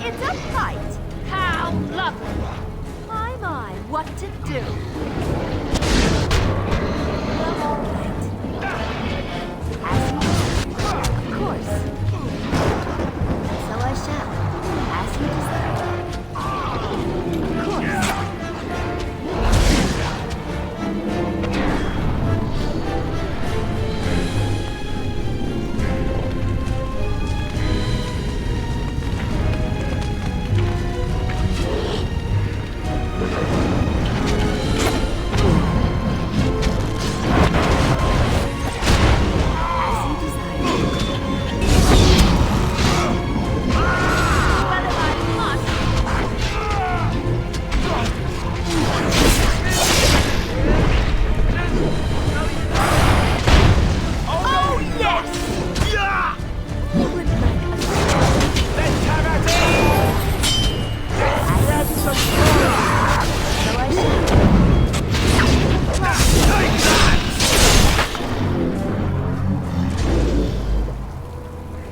It's a fight! How lovely! My, what to do? Well, all right. As you will. Of course. And so I shall. As you desire.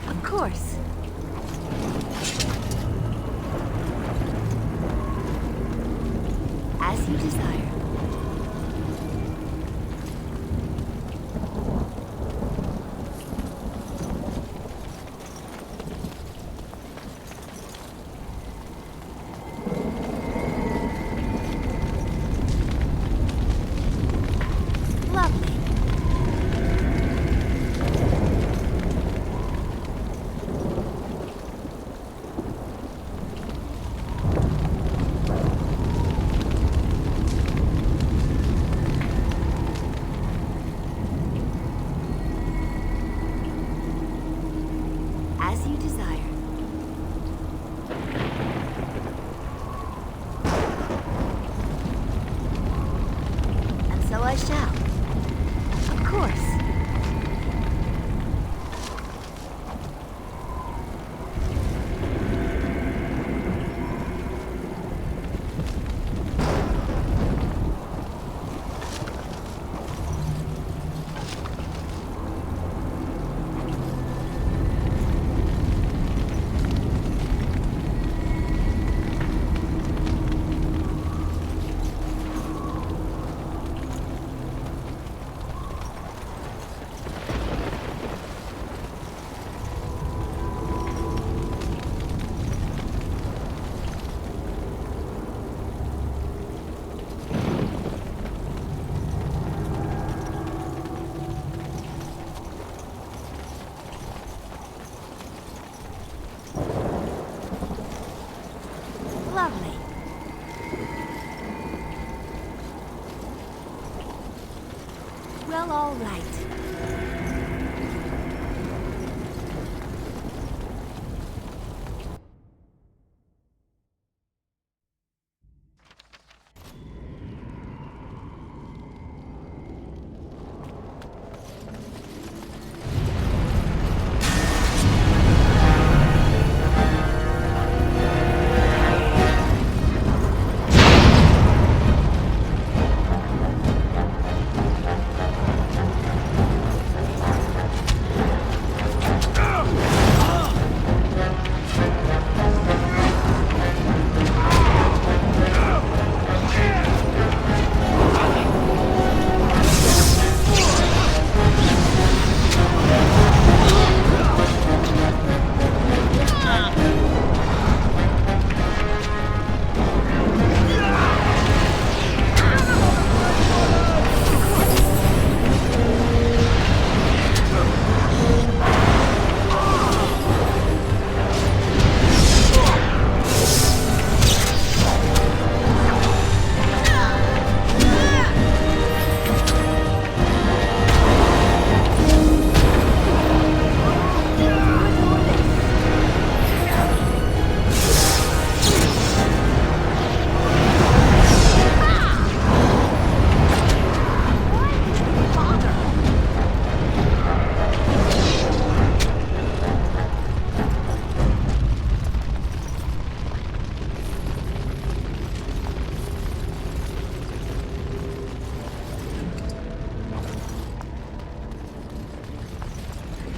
Of course. As you desire. Lovely. As you desire. And so I shall. Of course. Lovely. Well, all right.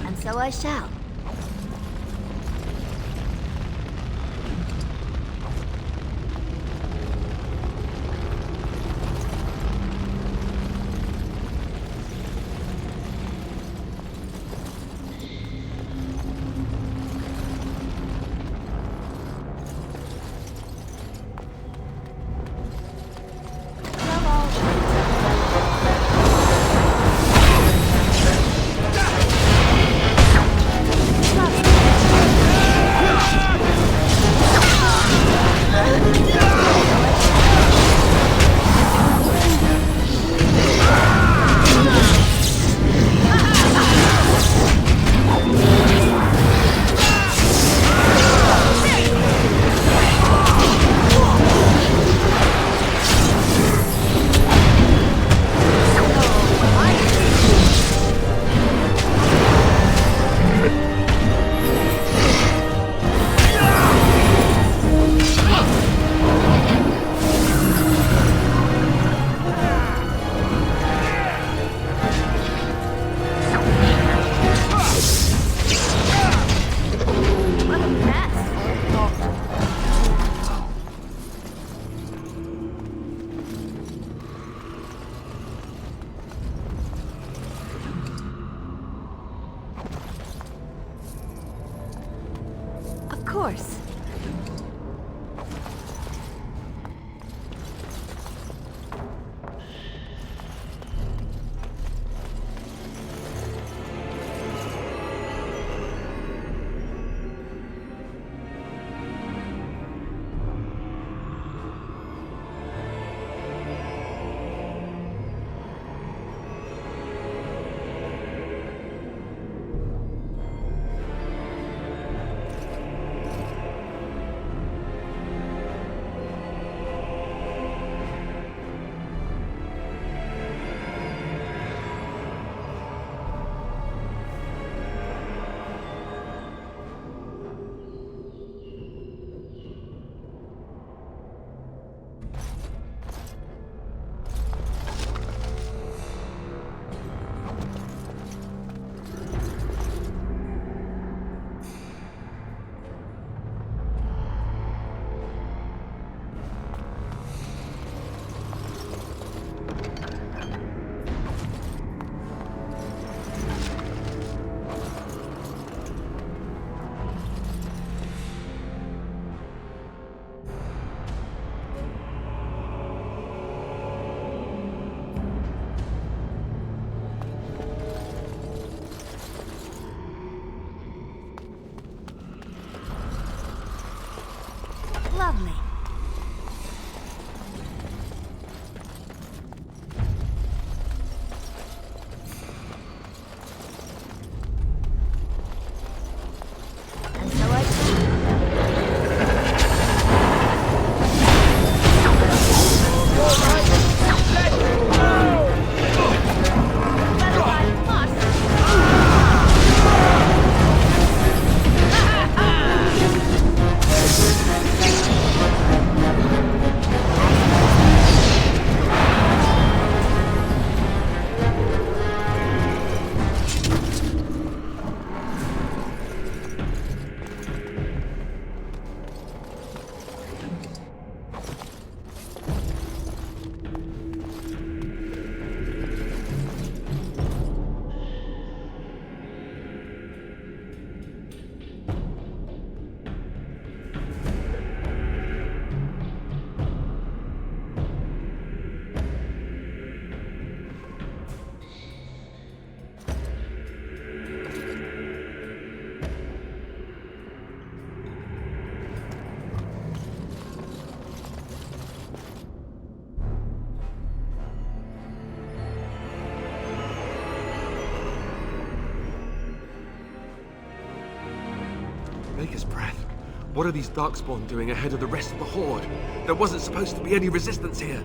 And so I shall. course. Lovely. And so I Maker's breath. What are these Darkspawn doing ahead of the rest of the Horde? There wasn't supposed to be any resistance here.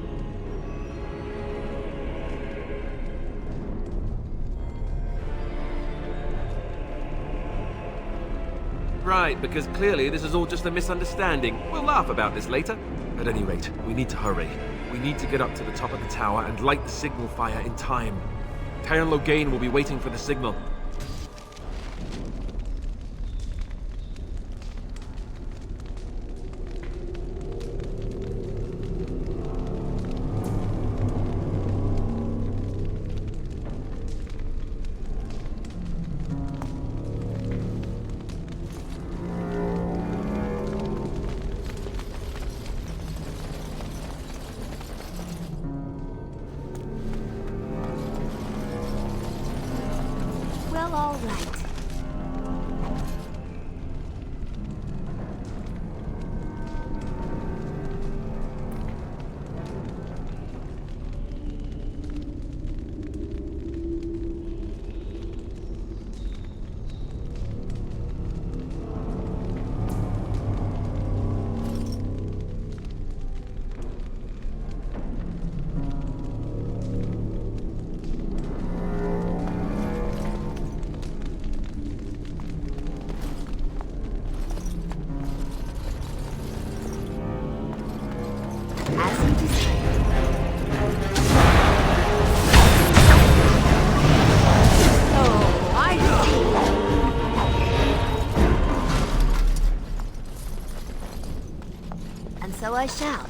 Right, because clearly this is all just a misunderstanding. We'll laugh about this later. At any rate, we need to hurry. We need to get up to the top of the tower and light the signal fire in time. Tyron Loghain will be waiting for the signal. Well, all right. So I shall.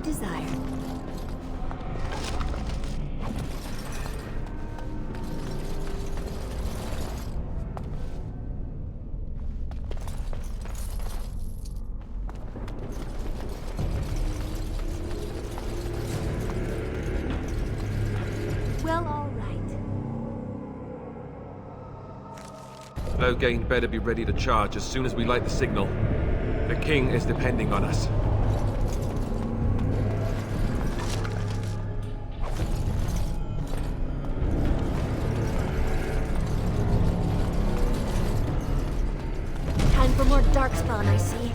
desire. Well, all right. Loghain better be ready to charge as soon as we light the signal. The king is depending on us. Time for more darkspawn, I see.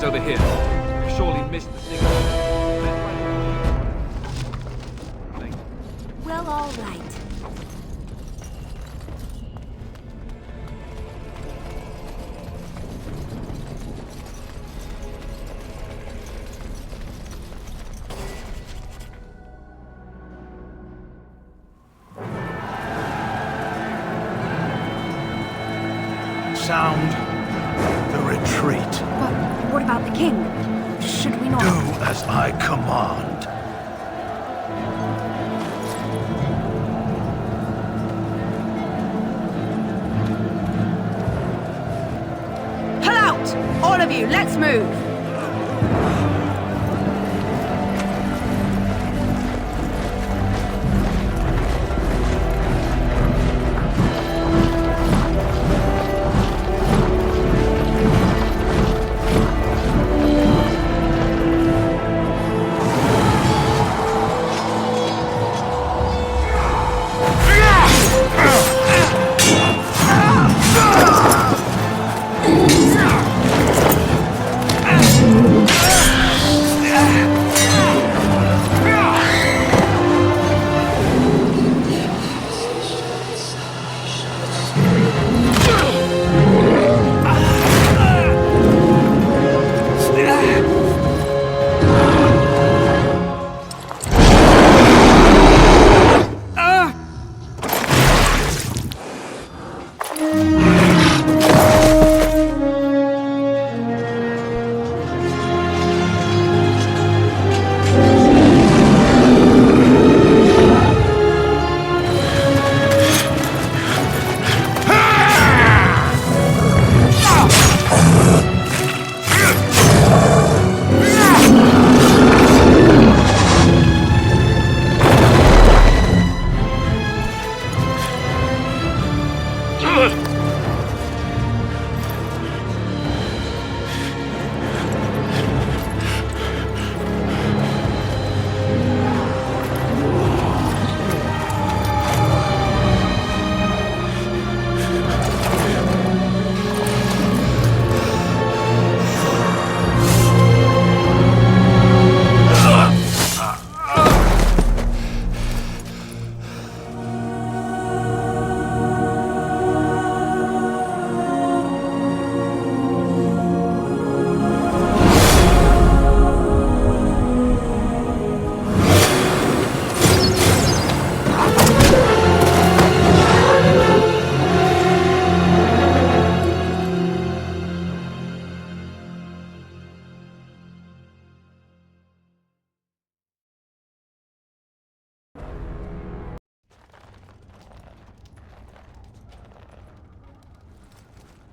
It's over here. I've surely missed the signal. Well, all right. Sound the retreat. But what about the king? Should we not... Do as I command. Pull out! All of you, let's move!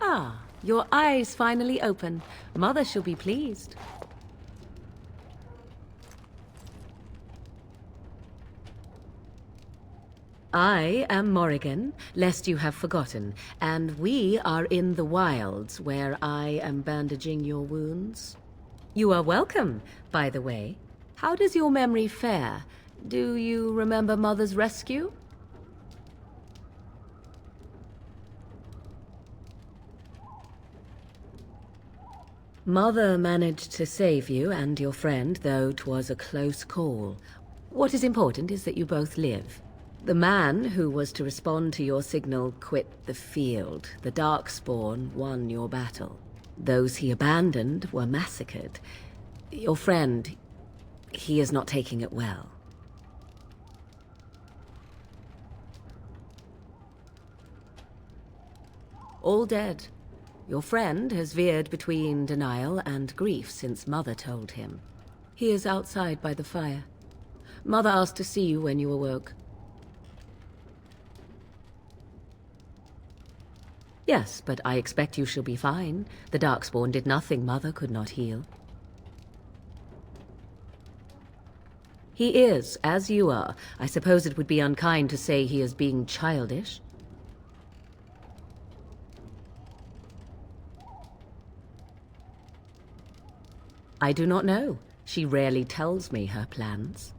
Ah, your eyes finally open. Mother shall be pleased. I am Morrigan, lest you have forgotten, and we are in the wilds where I am bandaging your wounds. You are welcome, by the way. How does your memory fare? Do you remember Mother's rescue? Mother managed to save you and your friend, though 'twas a close call. What is important is that you both live. The man who was to respond to your signal quit the field. The Darkspawn won your battle. Those he abandoned were massacred. Your friend, he is not taking it well. All dead. Your friend has veered between denial and grief since Mother told him. He is outside by the fire. Mother asked to see you when you awoke. Yes, but I expect you shall be fine. The Darkspawn did nothing Mother could not heal. He is, as you are. I suppose it would be unkind to say he is being childish. I do not know. She rarely tells me her plans.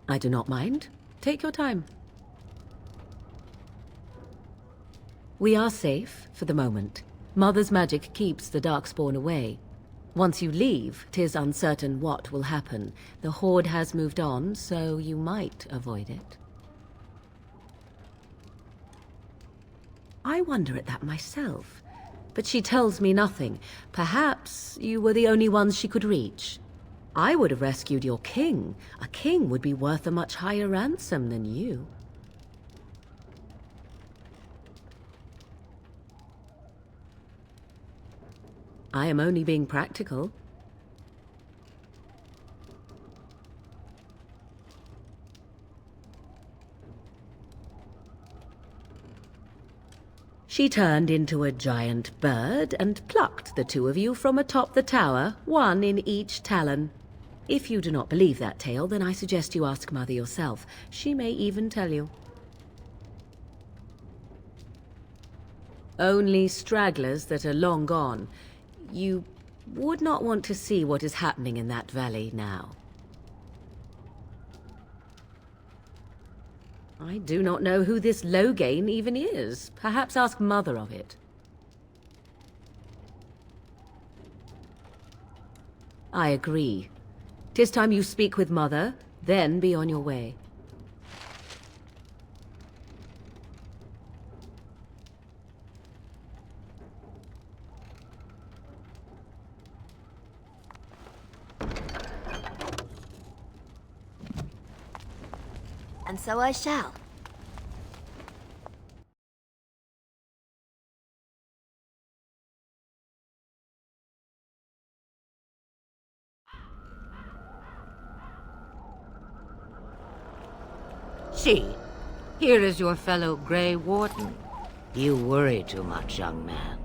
I do not mind. Take your time. We are safe for the moment. Mother's magic keeps the Darkspawn away. Once you leave, 'tis uncertain what will happen. The Horde has moved on, so you might avoid it. I wonder at that myself, but she tells me nothing. Perhaps you were the only ones she could reach. I would have rescued your king. A king would be worth a much higher ransom than you. I am only being practical. She turned into a giant bird and plucked the two of you from atop the tower, one in each talon. If you do not believe that tale, then I suggest you ask Mother yourself. She may even tell you. Only stragglers that are long gone. You would not want to see what is happening in that valley now. I do not know who this Loghain even is. Perhaps ask Mother of it. I agree. 'Tis time you speak with Mother, then be on your way. And so I shall. See, here is your fellow Grey Warden. You worry too much, young man.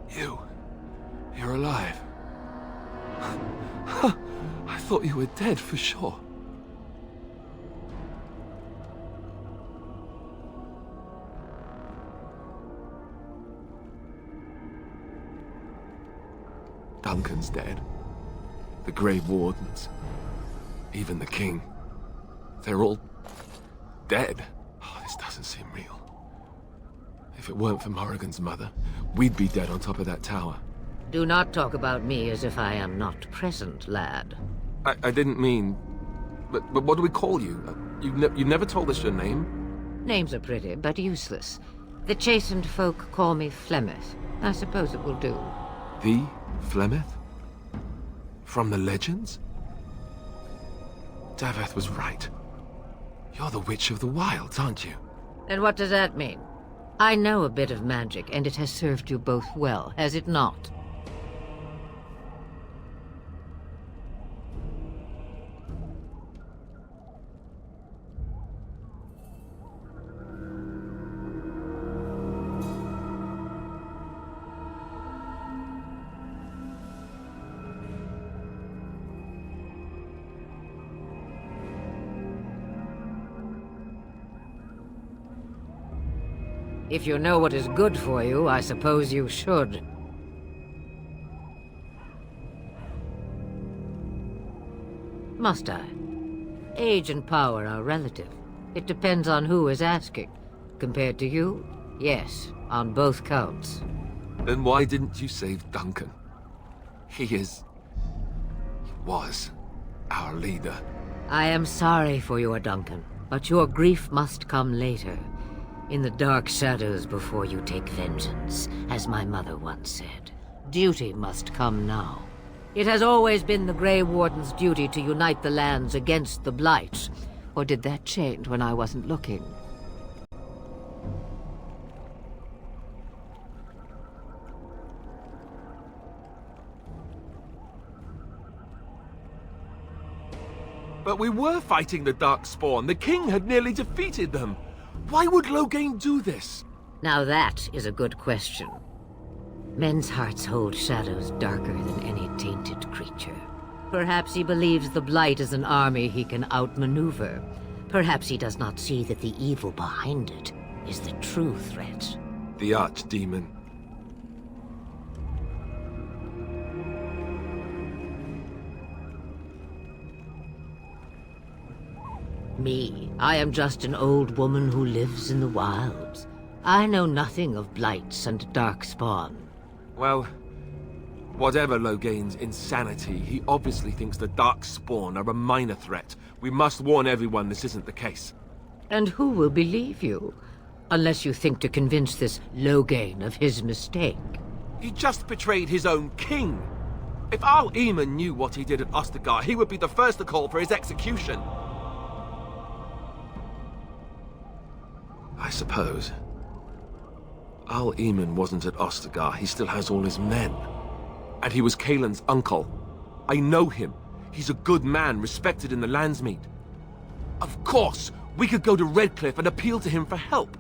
You're alive. I thought you were dead for sure. Duncan's dead. The Grey Wardens. Even the King. They're all dead. Oh, this doesn't seem real. If it weren't for Morrigan's mother, we'd be dead on top of that tower. Do not talk about me as if I am not present, lad. I didn't mean... But what do we call you? You never told us your name? Names are pretty, but useless. The chastened folk call me Flemeth. I suppose it will do. The Flemeth? From the legends? Daveth was right. You're the Witch of the Wilds, aren't you? And what does that mean? I know a bit of magic, and it has served you both well, has it not? If you know what is good for you, I suppose you should. Must I? Age and power are relative. It depends on who is asking. Compared to you, yes, on both counts. Then why didn't you save Duncan? He was our leader. I am sorry for your Duncan, but your grief must come later. In the dark shadows before you take vengeance, as my mother once said. Duty must come now. It has always been the Grey Warden's duty to unite the lands against the Blight. Or did that change when I wasn't looking? But we were fighting the Darkspawn. The King had nearly defeated them. Why would Loghain do this? Now that is a good question. Men's hearts hold shadows darker than any tainted creature. Perhaps he believes the Blight is an army he can outmaneuver. Perhaps he does not see that the evil behind it is the true threat. The Archdemon. Me, I am just an old woman who lives in the wilds. I know nothing of blights and darkspawn. Well, whatever Loghain's insanity, he obviously thinks the Darkspawn are a minor threat. We must warn everyone this isn't the case. And who will believe you? Unless you think to convince this Loghain of his mistake. He just betrayed his own king. If Al Eamon knew what he did at Ostagar, he would be the first to call for his execution. I suppose. Al Eamon wasn't at Ostagar. He still has all his men. And he was Kaelin's uncle. I know him. He's a good man, respected in the Landsmeet. Of course, we could go to Redcliffe and appeal to him for help.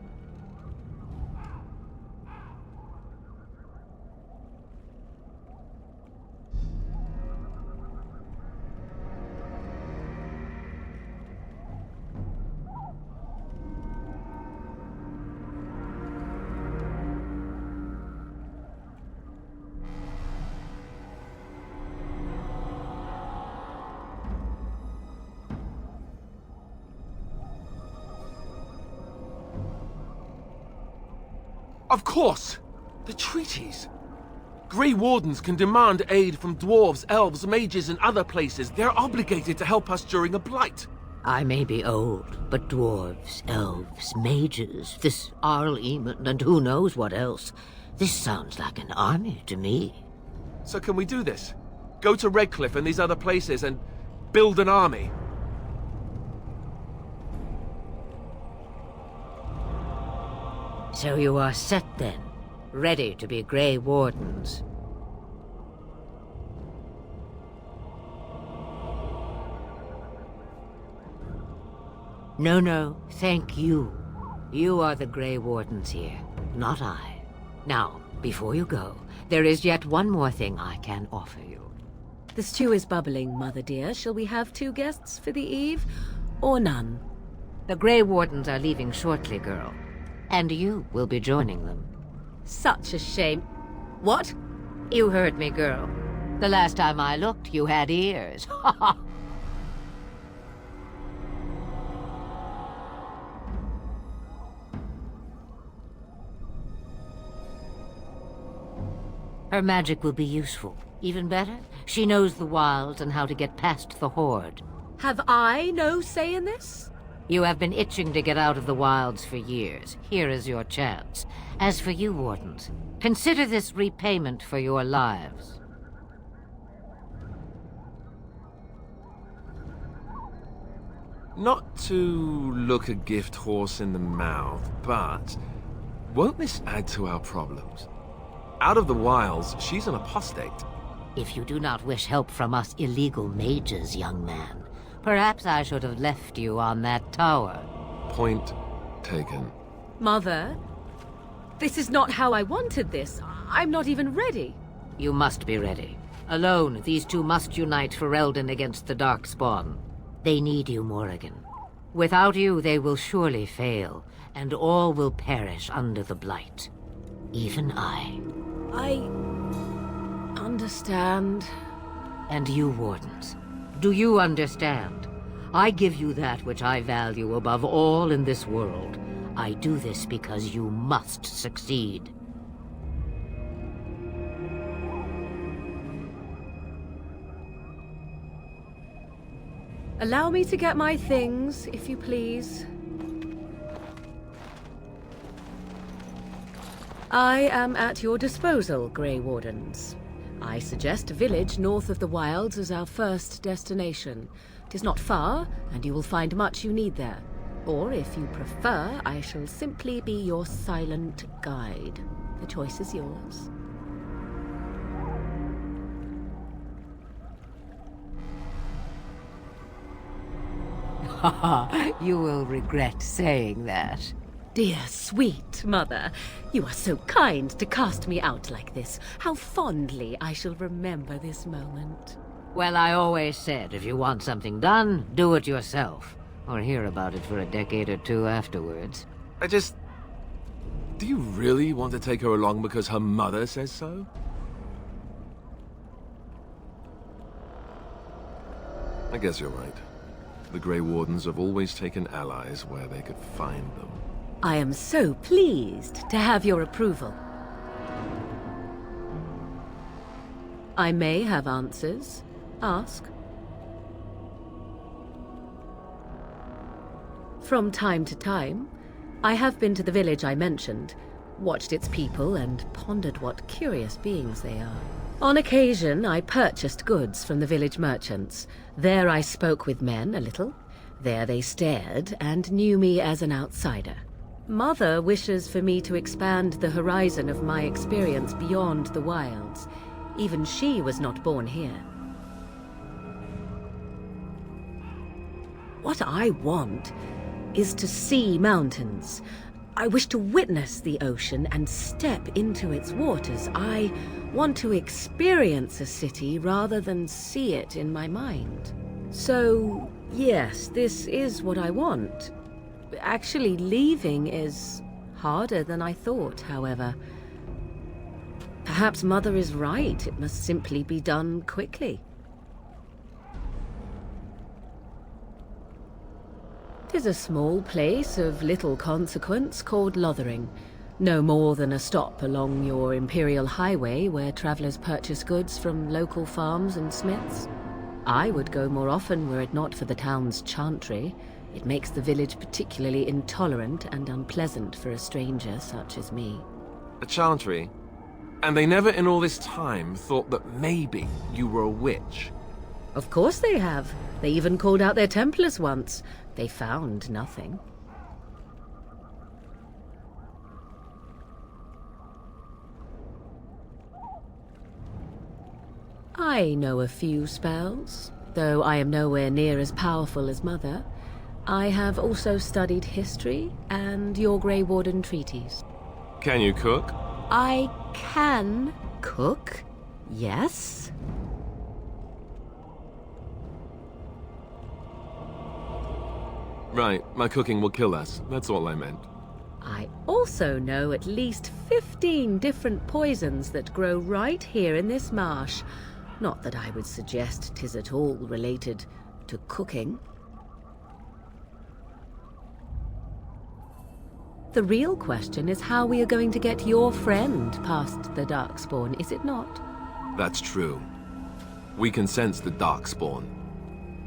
Of course! The treaties! Grey Wardens can demand aid from dwarves, elves, mages, and other places. They're obligated to help us during a blight. I may be old, but dwarves, elves, mages, this Arl Eamon, and who knows what else. This sounds like an army to me. So can we do this? Go to Redcliffe and these other places and build an army? So you are set then, ready to be Grey Wardens. No, thank you. You are the Grey Wardens here, not I. Now, before you go, there is yet one more thing I can offer you. The stew is bubbling, Mother dear. Shall we have 2 guests for the eve, or none? The Grey Wardens are leaving shortly, girl. And you will be joining them. Such a shame. What? You heard me, girl. The last time I looked, you had ears. Ha ha! Her magic will be useful. Even better, she knows the wilds and how to get past the Horde. Have I no say in this? You have been itching to get out of the wilds for years. Here is your chance. As for you, Wardens, consider this repayment for your lives. Not to look a gift horse in the mouth, but won't this add to our problems? Out of the wilds, she's an apostate. If you do not wish help from us illegal mages, young man, perhaps I should have left you on that tower. Point taken. Mother, this is not how I wanted this. I'm not even ready. You must be ready. Alone, these two must unite for Eldon against the Darkspawn. They need you, Morrigan. Without you, they will surely fail, and all will perish under the Blight. Even I. I understand. And you, Wardens. Do you understand? I give you that which I value above all in this world. I do this because you must succeed. Allow me to get my things, if you please. I am at your disposal, Grey Wardens. I suggest a village north of the wilds as our first destination. It is not far, and you will find much you need there. Or, if you prefer, I shall simply be your silent guide. The choice is yours. You will regret saying that. Dear, sweet mother, you are so kind to cast me out like this. How fondly I shall remember this moment. Well, I always said, if you want something done, do it yourself. Or hear about it for a decade or two afterwards. Do you really want to take her along because her mother says so? I guess you're right. The Grey Wardens have always taken allies where they could find them. I am so pleased to have your approval. I may have answers. Ask. From time to time, I have been to the village I mentioned, watched its people, and pondered what curious beings they are. On occasion, I purchased goods from the village merchants. There I spoke with men a little. There they stared and knew me as an outsider. Mother wishes for me to expand the horizon of my experience beyond the wilds. Even she was not born here. What I want is to see mountains. I wish to witness the ocean and step into its waters. I want to experience a city rather than see it in my mind. So, yes, this is what I want. Actually, leaving is harder than I thought, however. Perhaps Mother is right. It must simply be done quickly. 'Tis a small place of little consequence called Lothering. No more than a stop along your Imperial Highway where travelers purchase goods from local farms and smiths. I would go more often were it not for the town's chantry. It makes the village particularly intolerant and unpleasant for a stranger such as me. A chantry? And they never in all this time thought that maybe you were a witch? Of course they have. They even called out their Templars once. They found nothing. I know a few spells, though I am nowhere near as powerful as Mother. I have also studied history and your Grey Warden treaties. Can you cook? I can cook, yes. Right, my cooking will kill us. That's all I meant. I also know at least 15 different poisons that grow right here in this marsh. Not that I would suggest 'tis at all related to cooking. The real question is how we are going to get your friend past the Darkspawn, is it not? That's true. We can sense the Darkspawn.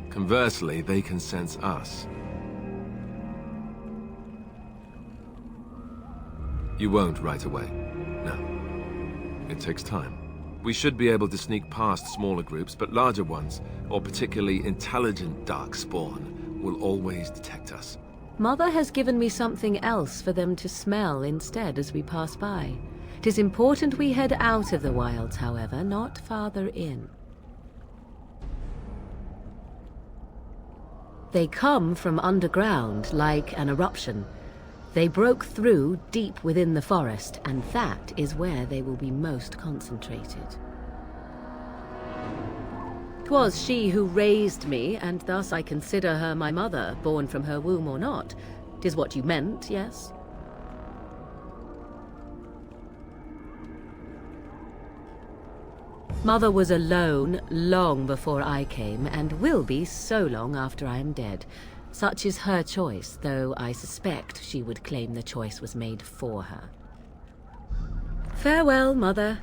Conversely, they can sense us. You won't right away. No. It takes time. We should be able to sneak past smaller groups, but larger ones, or particularly intelligent Darkspawn, will always detect us. Mother has given me something else for them to smell instead as we pass by. 'Tis important we head out of the wilds, however, not farther in. They come from underground, like an eruption. They broke through deep within the forest, and that is where they will be most concentrated. 'Twas she who raised me, and thus I consider her my mother, born from her womb or not. 'Tis what you meant, yes? Mother was alone long before I came, and will be so long after I am dead. Such is her choice, though I suspect she would claim the choice was made for her. Farewell, Mother.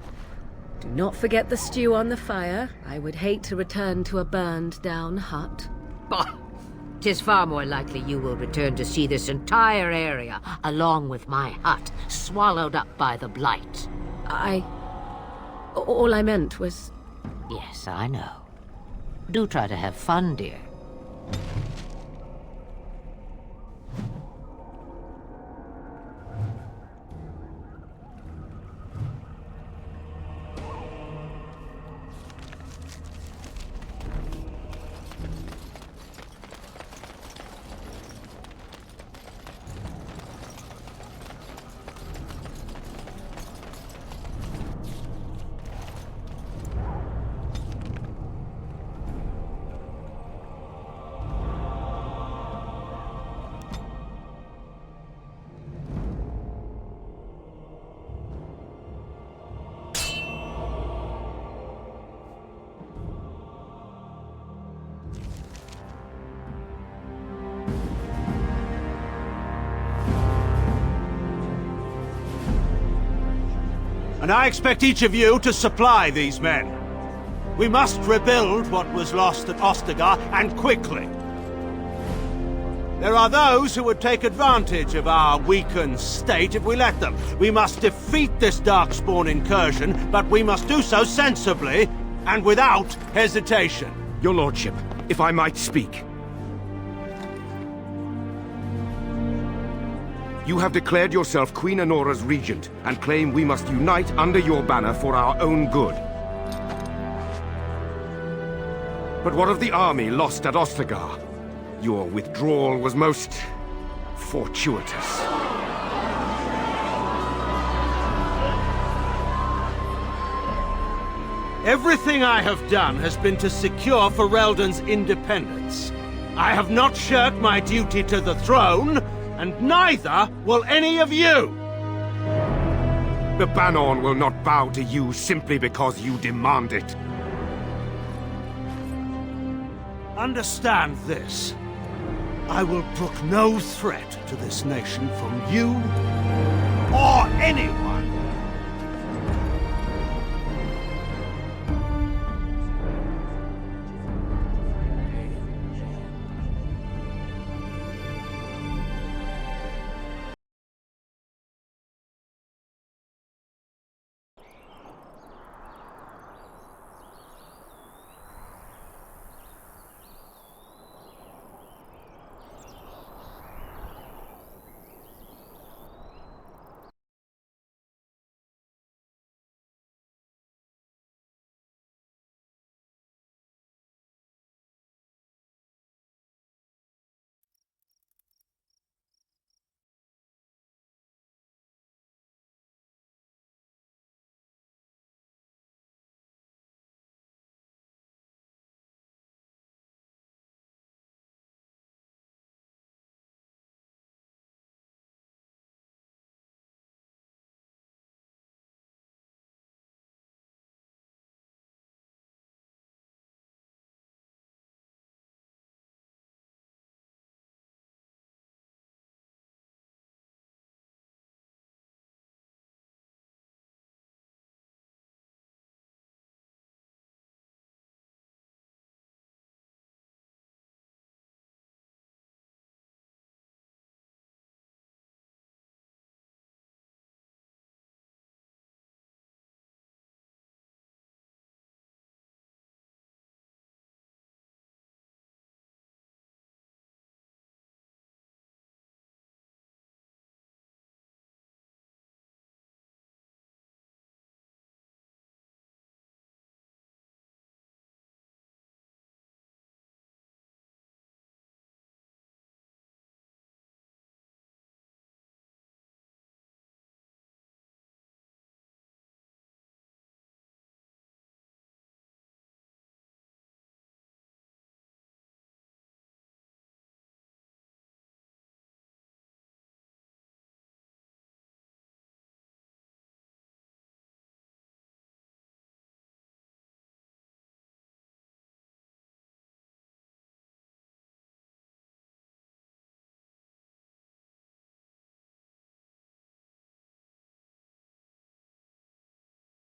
Do not forget the stew on the fire. I would hate to return to a burned-down hut. Bah! 'Tis far more likely you will return to see this entire area, along with my hut, swallowed up by the blight. All I meant was... Yes, I know. Do try to have fun, dear. And I expect each of you to supply these men. We must rebuild what was lost at Ostagar, and quickly. There are those who would take advantage of our weakened state if we let them. We must defeat this Darkspawn incursion, but we must do so sensibly and without hesitation. Your lordship, if I might speak. You have declared yourself Queen Anora's regent, and claim we must unite under your banner for our own good. But what of the army lost at Ostagar? Your withdrawal was most fortuitous. Everything I have done has been to secure Ferelden's independence. I have not shirked my duty to the throne, and neither will any of you! The Banorn will not bow to you simply because you demand it. Understand this. I will brook no threat to this nation from you or anyone.